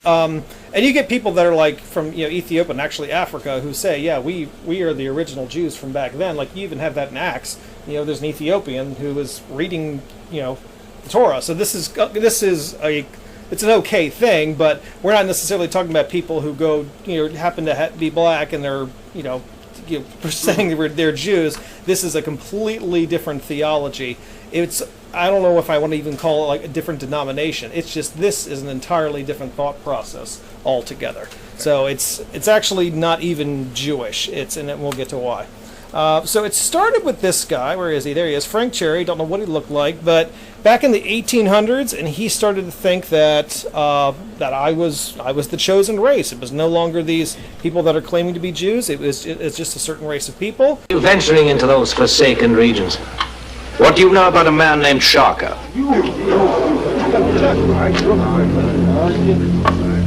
And you get people that are like from Ethiopia and actually Africa who say, yeah, we are the original Jews from back then. Like you even have that in Acts. There's an Ethiopian who was reading the Torah. So this is it's an okay thing, but we're not necessarily talking about people who go happen to be black and they're saying they're Jews. This is a completely different theology. I don't know if I want to even call it like a different denomination. It's just this is an entirely different thought process altogether. So it's actually not even Jewish. And we'll get to why. So it started with this guy. Where is he? There he is, Frank Cherry. Don't know what he looked like, but back in the 1800s, and he started to think that I was the chosen race. It was no longer these people that are claiming to be Jews. It's just a certain race of people. You venturing into those forsaken regions. What do you know about a man named Shaka?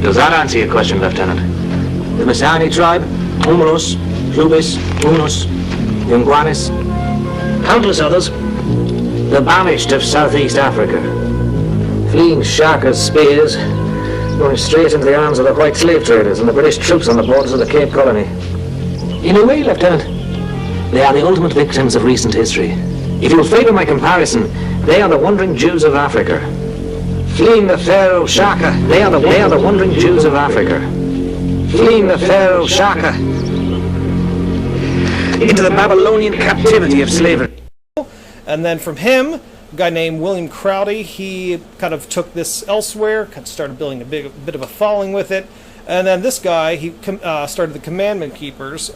Does that answer your question, Lieutenant? The Masani tribe, Umrus, Clubis, Unus, Yunguanis, countless others, the banished of Southeast Africa, fleeing Shaka's spears, going straight into the arms of the white slave traders and the British troops on the borders of the Cape Colony. In a way, Lieutenant, they are the ultimate victims of recent history. If you'll favor my comparison, they are the wandering Jews of Africa. Fleeing the Pharaoh Shaka, they are the wandering Jews of Africa. Fleeing the Pharaoh Shaka into the Babylonian captivity of slavery. And then from him, a guy named William Crowdy, he kind of took this elsewhere, kind of started building a bit of a following with it. And then this guy, he started the Commandment Keepers,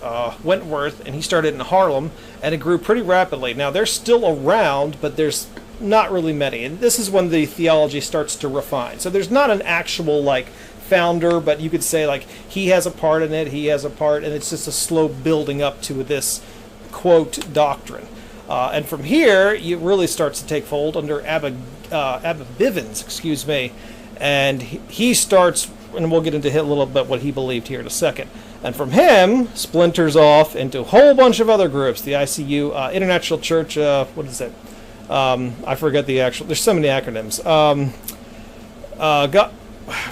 Wentworth, and he started in Harlem, and it grew pretty rapidly. Now, they're still around, but there's not really many. And this is when the theology starts to refine. So there's not an actual, founder, but you could say, he has a part in it, he has a part, and it's just a slow building up to this, quote, doctrine. And from here, it really starts to take fold under Abba Bivens, and he starts, and we'll get into a little bit what he believed here in a second. And from him, splinters off into a whole bunch of other groups. The ICU, International Church, what is it? I forget the actual, there's so many acronyms.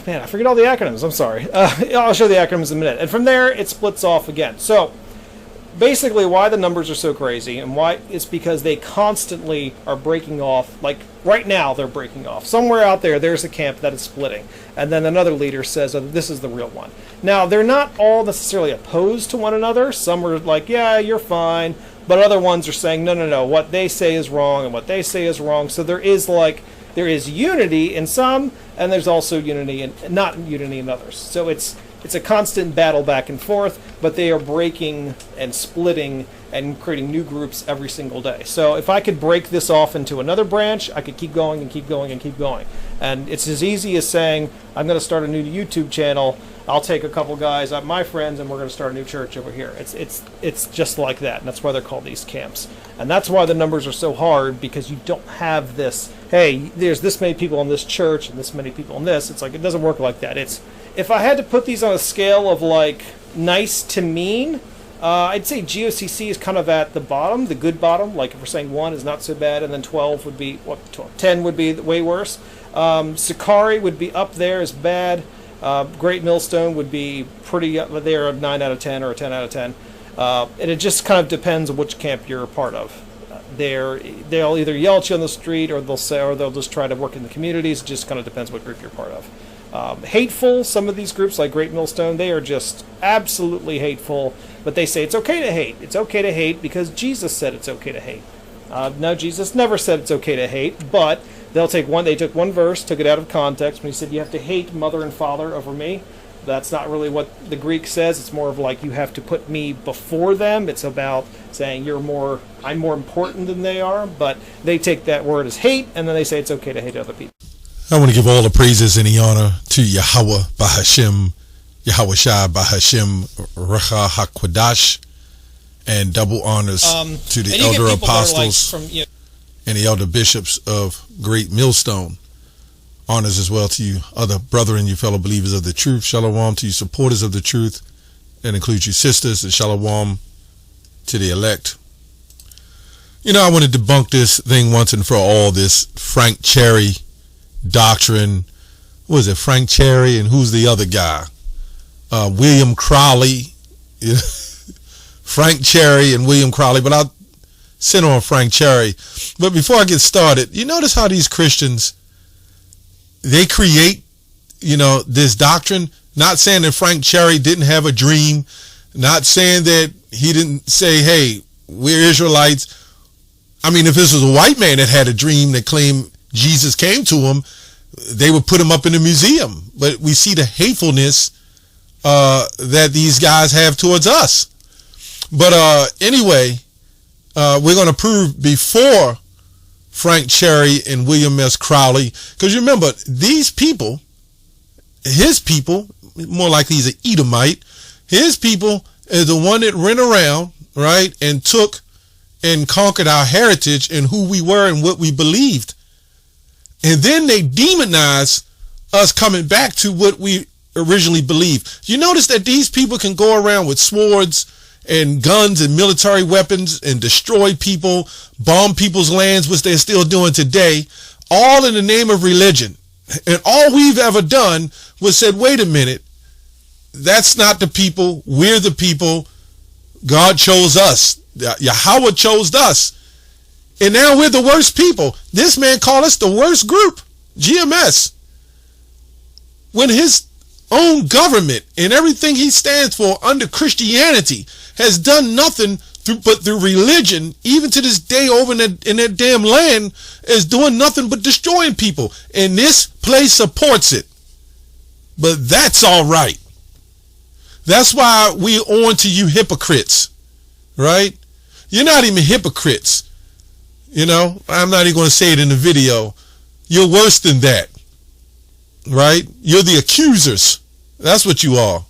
Man, I forget all the acronyms, I'm sorry. I'll show the acronyms in a minute. And from there, it splits off again. So, basically why the numbers are so crazy and why it's because they constantly are breaking off. Right now they're breaking off. Somewhere out there's a camp that is splitting, and then another leader says, oh, this is the real one. Now they're not all necessarily opposed to one another. Some are like, yeah, you're fine, but other ones are saying, no, what they say is wrong and what they say is wrong. So there is unity in some, and there's also unity and not unity in others. So it's a constant battle back and forth, but they are breaking and splitting and creating new groups every single day. So if I could break this off into another branch, I could keep going and keep going and keep going. And it's as easy as saying, I'm going to start a new YouTube channel. I'll take a couple guys, my friends, and we're going to start a new church over here. It's just like that, and that's why they're called these camps. And that's why the numbers are so hard, because you don't have this, hey, there's this many people in this church and this many people in this. It's it doesn't work like that. If I had to put these on a scale of nice to mean, I'd say GOCC is kind of at the bottom, the good bottom. If we're saying 1 is not so bad, and then 12 would be, 10 would be way worse. Sakari would be up there as bad. Great Millstone would be pretty up there, a 9 out of 10 or a 10 out of 10. And it just kind of depends on which camp you're a part of. They'll either yell at you on the street, or they'll just try to work in the communities. It just kind of depends what group you're part of. Hateful, some of these groups like Great Millstone, they are just absolutely hateful, but they say it's okay to hate. It's okay to hate because Jesus said it's okay to hate. No, Jesus never said it's okay to hate, but they took one verse, took it out of context, when he said you have to hate mother and father over me. That's not really what the Greek says. It's more of you have to put me before them. It's about saying I'm more important than they are, but they take that word as hate, and then they say it's okay to hate other people. I want to give all the praises and the honor to Yahweh Bahashim, Yahweh Shai Bahashim Recha HaKwadash, and double honors to the elder apostles and the elder bishops of Great Millstone. Honors as well to you other brethren, you fellow believers of the truth. Shalom to you supporters of the truth. That includes you sisters, and shalom to the elect. I want to debunk this thing once and for all, this Frank Cherry doctrine what was it, Frank Cherry, and who's the other guy? William Crowley. Frank Cherry and William Crowley, but I'll sit on Frank Cherry. But before I get started, you notice how these Christians, they create, this doctrine, not saying that Frank Cherry didn't have a dream, not saying that he didn't say, hey, we're Israelites. I mean, if this was a white man that had a dream that claimed Jesus came to him, they would put him up in a museum. But we see the hatefulness that these guys have towards us. But anyway, we're going to prove before Frank Cherry and William S. Crowley, because you remember, these people, his people, more likely he's an Edomite, his people is the one that ran around, right, and took and conquered our heritage and who we were and what we believed. And then they demonize us coming back to what we originally believed. You notice that these people can go around with swords and guns and military weapons and destroy people, bomb people's lands, which they're still doing today, all in the name of religion. And all we've ever done was said, wait a minute, that's not the people. We're the people. God chose us. Yahweh chose us. And now we're the worst people. This man called us the worst group, GMS. When his own government and everything he stands for under Christianity has done nothing but through religion, even to this day over in that damn land, is doing nothing but destroying people. And this place supports it. But that's all right. That's why we're on to you hypocrites, right? You're not even hypocrites. I'm not even going to say it in the video. You're worse than that, right? You're the accusers. That's what you are.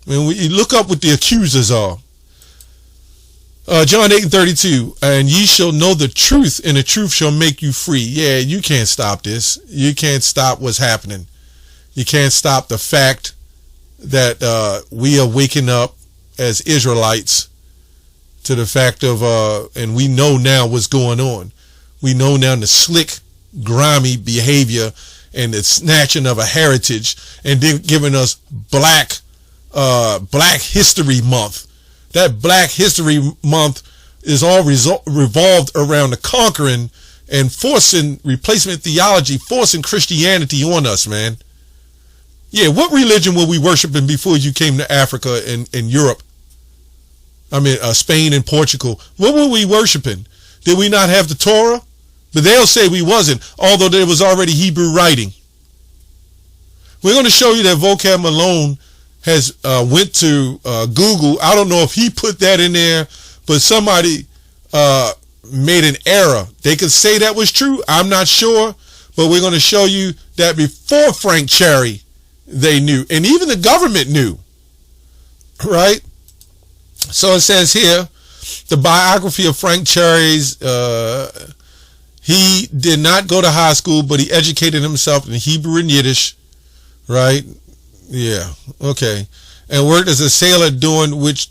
You look up what the accusers are. John 8:32, and ye shall know the truth, and the truth shall make you free. Yeah, you can't stop this. You can't stop what's happening. You can't stop the fact that we are waking up as Israelites to the fact of, and we know now what's going on. We know now the slick, grimy behavior and the snatching of a heritage, and then giving us Black History Month. That Black History Month is all revolved around the conquering and forcing replacement theology, forcing Christianity on us, man. Yeah, what religion were we worshiping before you came to Africa and Europe? I mean, Spain and Portugal. What were we worshiping? Did we not have the Torah? But they'll say we wasn't, although there was already Hebrew writing. We're going to show you that Vocab Malone has went to Google. I don't know if he put that in there, but somebody made an error. They could say that was true. I'm not sure, but we're going to show you that before Frank Cherry, they knew, and even the government knew, right? So it says here, the biography of Frank Cherry's, he did not go to high school, but he educated himself in Hebrew and Yiddish, right? Yeah, okay. And worked as a sailor, doing which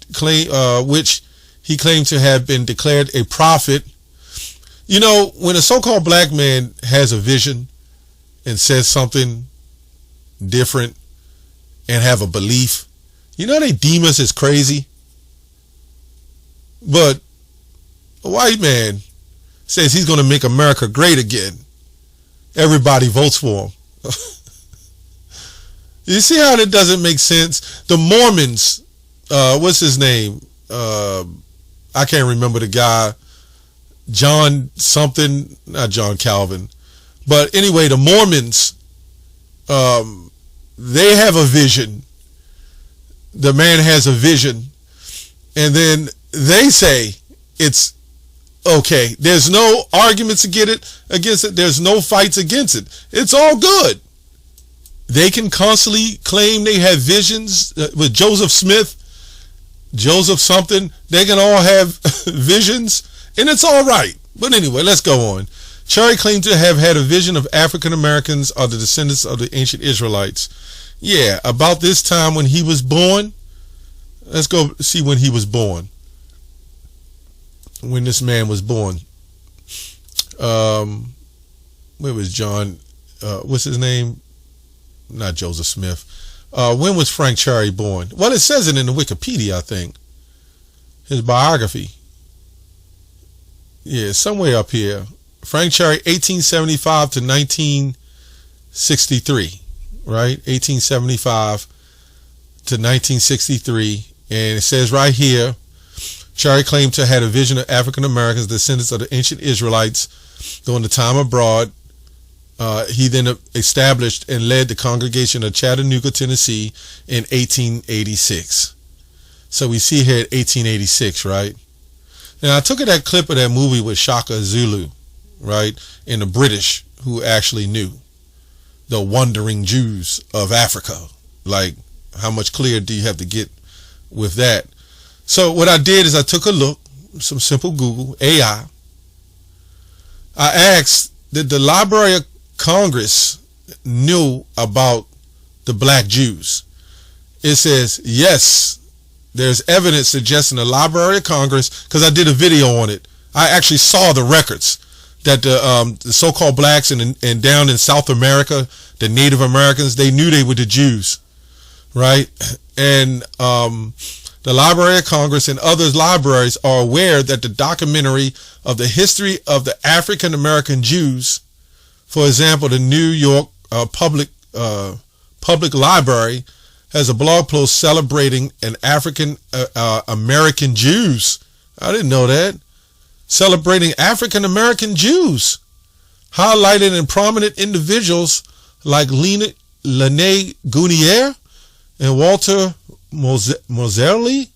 he claimed to have been declared a prophet. When a so-called black man has a vision and says something different and have a belief, they deem us as crazy. But a white man says he's going to make America great again. Everybody votes for him. You see how that doesn't make sense? The Mormons, what's his name? I can't remember the guy. John something, not John Calvin. But anyway, the Mormons, they have a vision. The man has a vision. And then they say it's okay. There's no arguments against it. There's no fights against it. It's all good. They can constantly claim they have visions with Joseph Smith, Joseph something. They can all have visions, and it's all right. But anyway, let's go on. Cherry claimed to have had a vision of African Americans are the descendants of the ancient Israelites. Yeah, about this time when he was born. Let's go see when he was born. When this man was born. Where was John? What's his name? not Joseph Smith. When was Frank Cherry born? Well, it says it in the Wikipedia, I think. His biography. Yeah, somewhere up here. Frank Cherry, 1875 to 1963, right? 1875 to 1963. And it says right here, Cherry claimed to have had a vision of African Americans, descendants of the ancient Israelites, during the time abroad. He then established and led the congregation of Chattanooga, Tennessee in 1886. So we see here at 1886, right? Now I took that clip of that movie with Shaka Zulu, right? And the British who actually knew. The wandering Jews of Africa. Like, how much clearer do you have to get with that? So what I did is I took a look, some simple Google, AI. I asked, did the Library of Congress knew about the black Jews? It says, yes, there's evidence suggesting the Library of Congress, because I did a video on it. I actually saw the records that the so-called blacks and down in South America, the Native Americans, they knew they were the Jews, right? And the Library of Congress and other libraries are aware that the documentary of the history of the African American Jews, for example, the New York Public Library, has a blog post celebrating an African American Jews. I didn't know that. Celebrating African American Jews, highlighted in prominent individuals like Lene Gunier and Walter Moserly.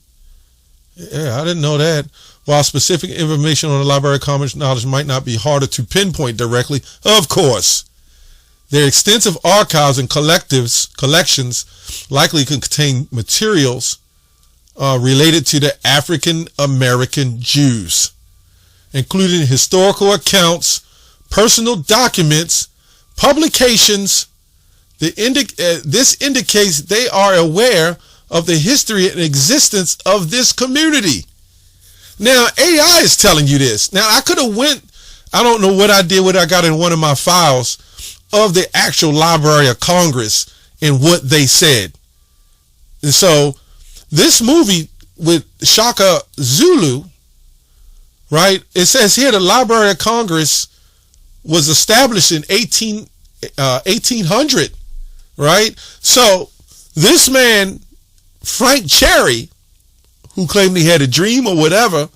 Yeah, I didn't know that. While specific information on the Library of Congress knowledge might not be harder to pinpoint directly, of course, their extensive archives and collections likely contain materials related to the African American Jews, including historical accounts, personal documents, publications. This indicates they are aware of the history and existence of this community. Now, AI is telling you this. Now, I could have I don't know what I did, what I got in one of my files of the actual Library of Congress and what they said. And so, this movie with Shaka Zulu, right? It says here the Library of Congress was established in 1800, right? So, this man, Frank Cherry, who claimed he had a dream or whatever,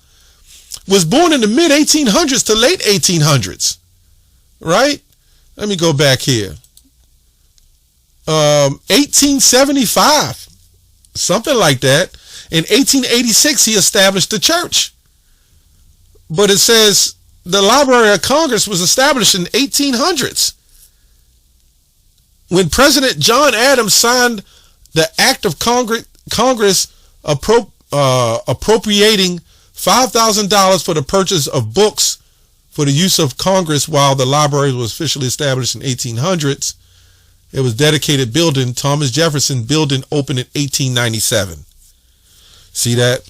was born in the mid 1800s to late 1800s, right? Let me go back here. 1875, something like that. In 1886, he established the church. But it says the Library of Congress was established in 1800s. When President John Adams signed the Act of Congress appropriating $5,000 for the purchase of books for the use of Congress while the library was officially established in 1800s. It was dedicated building, Thomas Jefferson building, opened in 1897. See that?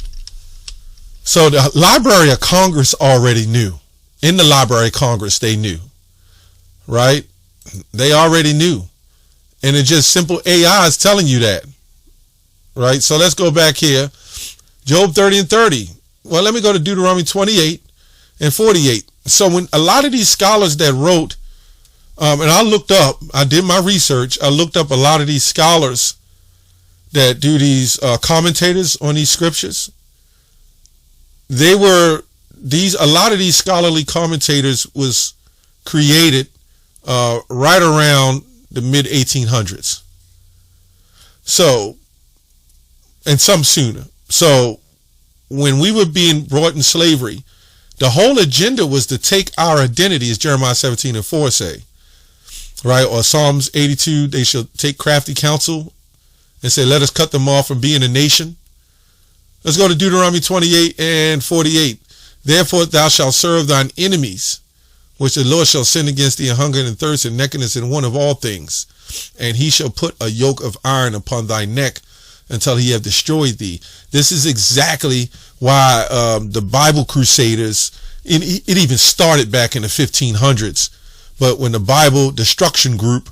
So the Library of Congress already knew. In the Library of Congress, they knew. Right? They already knew. And it's just simple AI is telling you that. Right? So let's go back here. Job 30 and 30. Well, let me go to Deuteronomy 28 and 48. So when a lot of these scholars that wrote, and I did my research, I looked up a lot of these scholars that do these commentators on these scriptures. A lot of these scholarly commentators was created right around the mid 1800s. So, and some sooner. So when we were being brought in slavery, the whole agenda was to take our identity, as Jeremiah 17 and 4 say, right? Or Psalms 82, they shall take crafty counsel and say, let us cut them off from being a nation. Let's go to Deuteronomy 28 and 48. Therefore thou shalt serve thine enemies, which the Lord shall send against thee, in hunger and thirst and nakedness and want of all things. And he shall put a yoke of iron upon thy neck until he have destroyed thee. This is exactly why the Bible Crusaders, it even started back in the 1500s. But when the Bible Destruction Group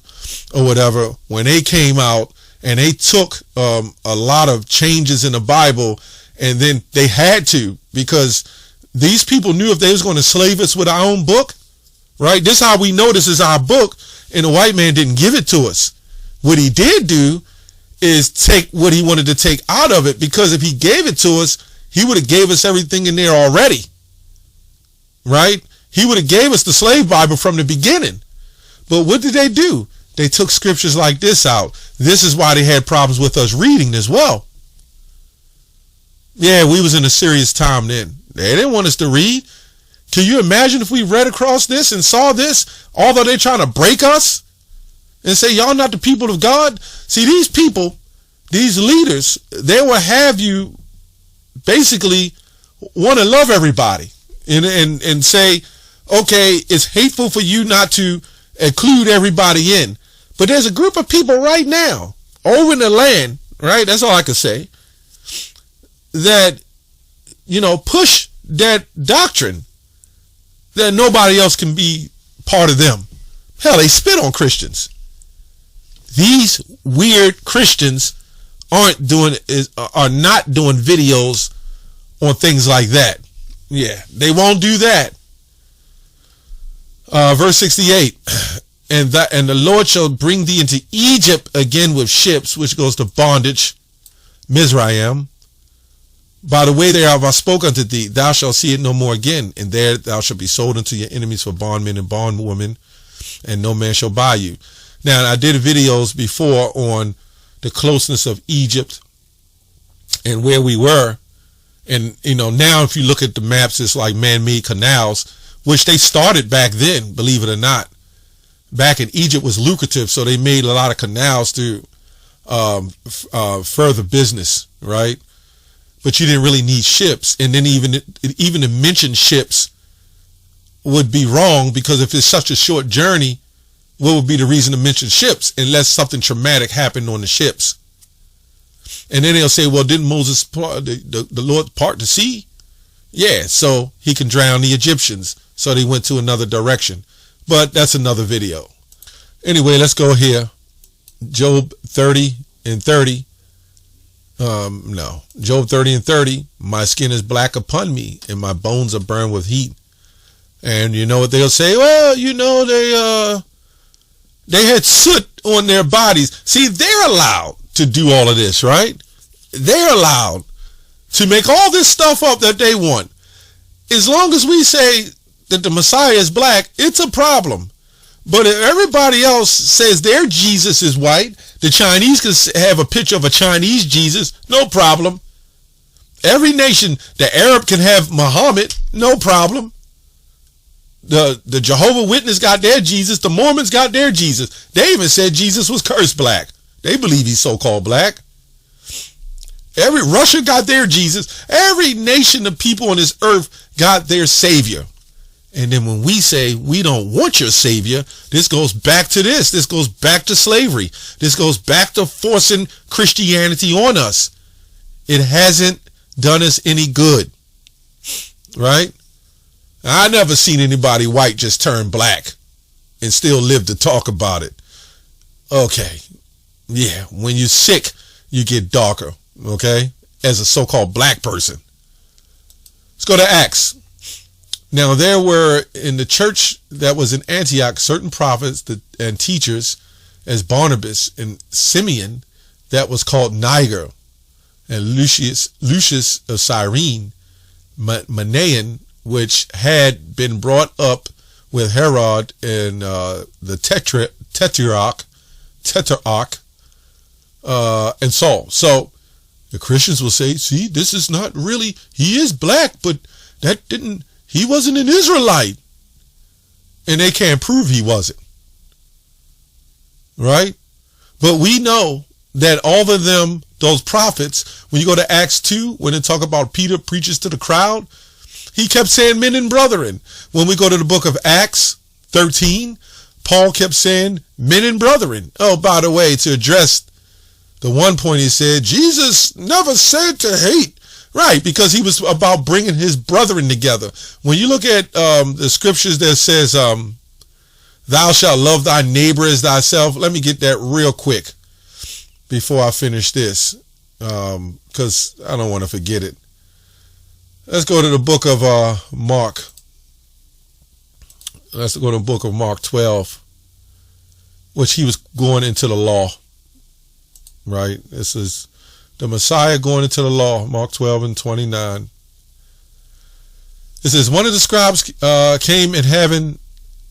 or whatever, when they came out and they took a lot of changes in the Bible, and then they had to, because these people knew if they was going to slave us with our own book, right? This is how we know this is our book, and the white man didn't give it to us. What he did do is take what he wanted to take out of it, because if he gave it to us, he would have gave us everything in there already, right? He would have gave us the slave Bible from the beginning. But what did they do? They took scriptures like this out. This is why they had problems with us reading as well. Yeah, we was in a serious time then. They didn't want us to read. Can you imagine if we read across this and saw this, although they're trying to break us and say, y'all not the people of God? See, these people, these leaders, they will have you basically want to love everybody and say, okay, it's hateful for you not to include everybody in. But there's a group of people right now over in the land, right? That's all I can say, that, push that doctrine that nobody else can be part of them. Hell, they spit on Christians. These weird Christians are not doing videos on things like that. Yeah, they won't do that. Verse 68, and the Lord shall bring thee into Egypt again with ships, which goes to bondage, Mizraim. By the way thereof I spoke unto thee, thou shalt see it no more again, and there thou shalt be sold unto your enemies for bondmen and bondwomen, and no man shall buy you. Now, I did videos before on the closeness of Egypt and where we were. And, now if you look at the maps, it's like man-made canals, which they started back then, believe it or not. Back in Egypt was lucrative, so they made a lot of canals to further business, right? But you didn't really need ships. And then even to mention ships would be wrong, because if it's such a short journey, what would be the reason to mention ships unless something traumatic happened on the ships? And then they'll say, well, didn't Moses, the Lord, part the sea? Yeah, so he can drown the Egyptians. So they went to another direction. But that's another video. Anyway, let's go here. Job 30 and 30. Job 30 and 30. My skin is black upon me, and my bones are burned with heat. And you know what they'll say? Well, they had soot on their bodies. See, they're allowed to do all of this, right? They're allowed to make all this stuff up that they want. As long as we say that the Messiah is black, it's a problem. But if everybody else says their Jesus is white, the Chinese can have a picture of a Chinese Jesus, no problem. Every nation, the Arab can have Muhammad, no problem. The Jehovah Witness got their Jesus. The Mormons got their Jesus. They even said Jesus was cursed black. They believe he's so-called black. Russia got their Jesus. Every nation of people on this earth got their savior. And then when we say we don't want your savior, this goes back to this. This goes back to slavery. This goes back to forcing Christianity on us. It hasn't done us any good. Right? I never seen anybody white just turn black and still live to talk about it. Okay. Yeah. When you're sick, you get darker. Okay. As a so-called black person. Let's go to Acts. Now, there were in the church that was in Antioch certain prophets and teachers, as Barnabas and Simeon, that was called Niger, and Lucius of Cyrene, Manaen, which had been brought up with Herod and the Tetrarch, and Saul. So the Christians will say, see, this is not really, he is black, but he wasn't an Israelite. And they can't prove he wasn't. Right? But we know that all of them, those prophets, when you go to Acts 2, when they talk about Peter preaches to the crowd, he kept saying men and brethren. When we go to the book of Acts 13, Paul kept saying men and brethren. Oh, by the way, to address the one point, he said, Jesus never said to hate. Right, because he was about bringing his brethren together. When you look at the scriptures that says, Thou shalt love thy neighbor as thyself. Let me get that real quick before I finish this, because I don't want to forget it. Let's go to the book of Mark. Let's go to the book of Mark 12, which he was going into the law, right? This is the Messiah going into the law, Mark 12 and 29. It says, one of the scribes came, and having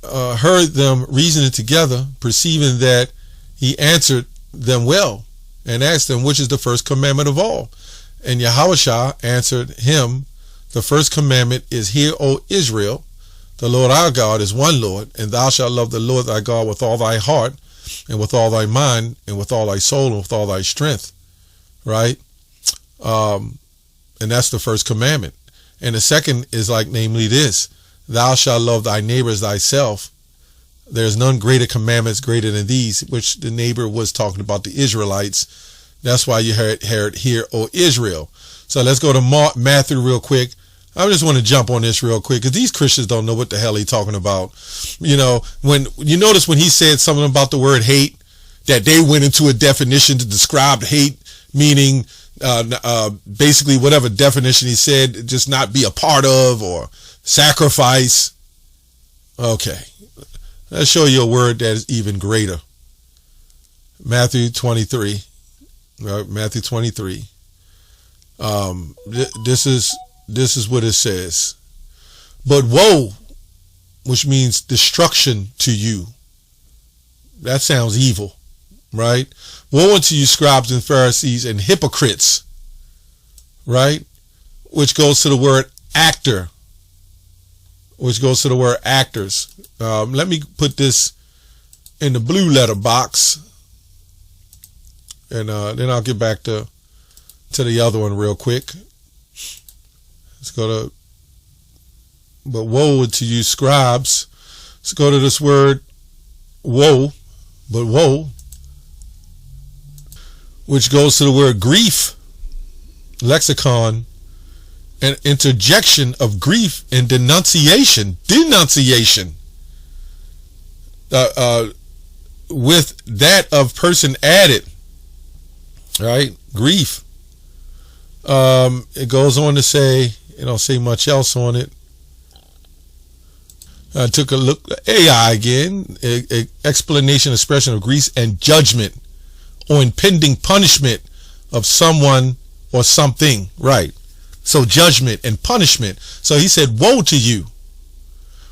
heard them reasoning together, perceiving that he answered them well, and asked them, which is the first commandment of all? And Yahushua answered him, the first commandment is, hear, O Israel, the Lord our God is one Lord, and thou shalt love the Lord thy God with all thy heart, and with all thy mind, and with all thy soul, and with all thy strength. Right? And that's the first commandment. And the second is like, namely this, thou shalt love thy neighbor as thyself. There's none greater commandments greater than these, which the neighbor was talking about the Israelites. That's why you heard here, O Israel. So let's go to Matthew real quick. I just want to jump on this real quick, because these Christians don't know what the hell he's talking about. You know, when you notice when he said something about the word hate, that they went into a definition to describe hate, meaning basically whatever definition he said, just not be a part of or sacrifice. Okay, let's show you a word that is even greater. Matthew 23. Matthew 23. This is what it says. But woe, which means destruction to you. That sounds evil, right? Woe unto you, scribes and Pharisees and hypocrites, right? Which goes to the word actor, which goes to the word actors. Let me put this in the blue letter box, and then I'll get back to the other one real quick. Let's go to, but woe to you, scribes. Let's go to this word woe, but woe, which goes to the word grief, lexicon, an interjection of grief and denunciation, with that of person added, right? Grief. It goes on to say, it don't say much else on it. I took a look, AI again, explanation, expression of grief and judgment or impending punishment of someone or something, right? So judgment and punishment. So he said, woe to you.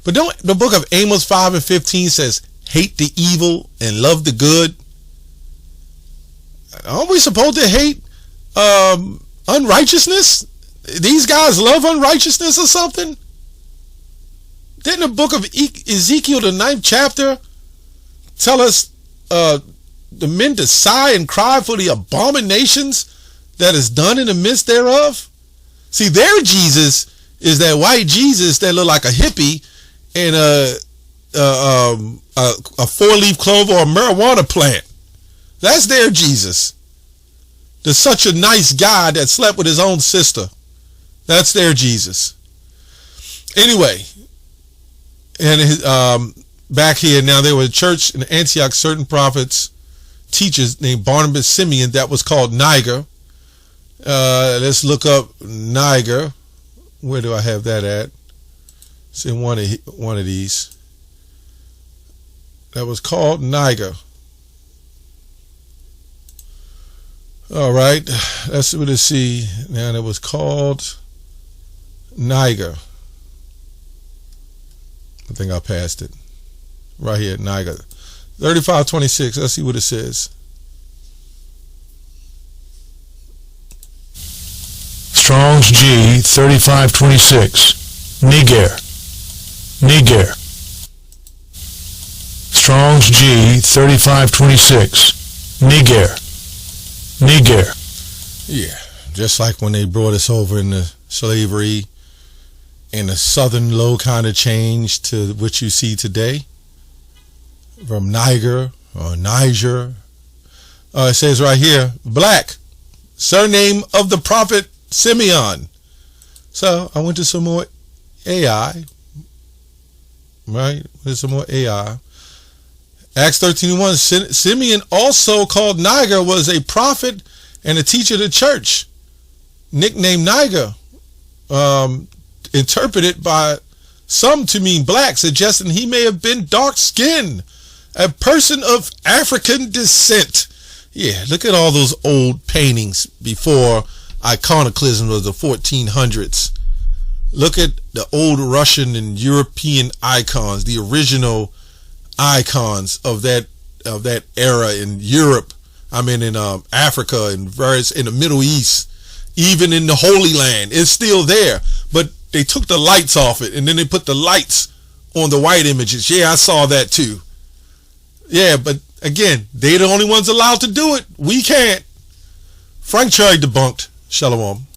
But don't the book of Amos 5 and 15 says, hate the evil and love the good? Aren't we supposed to hate unrighteousness? These guys love unrighteousness or something? Didn't the book of Ezekiel, the 9th chapter, tell us the men to sigh and cry for the abominations that is done in the midst thereof? See, their Jesus is that white Jesus that look like a hippie and a four-leaf clover or a marijuana plant. That's their Jesus. There's such a nice guy that slept with his own sister. That's their Jesus. Anyway, and back here now, there was a church in Antioch, certain prophets, teachers named Barnabas Simeon that was called Niger. Let's look up Niger. Where do I have that at? It's in one of these. That was called Niger. All right, let's see what it see. Now it was called Niger. I think I passed it. Right here, Niger. 3526. Let's see what it says. Strong's G 3526. Niger. Strong's G 3526. Niger. Yeah, just like when they brought us over into slavery, and the southern low kind of changed to what you see today, from Niger or Niger. It says right here, black, surname of the prophet Simeon. So I went to some more AI, right? There's some more AI. Acts 13:1. Simeon, also called Niger, was a prophet and a teacher of the church. Nicknamed Niger, interpreted by some to mean black, suggesting he may have been dark-skinned, a person of African descent. Yeah, look at all those old paintings before iconoclasm of the 1400s. Look at the old Russian and European icons, the original icons of that era in Europe. I mean, in Africa and in the Middle East, even in the Holy Land, it's still there. But they took the lights off it, and then they put the lights on the white images. Yeah, I saw that too. Yeah, but again, they're the only ones allowed to do it. We can't. Frank Cherry debunked. Shalom.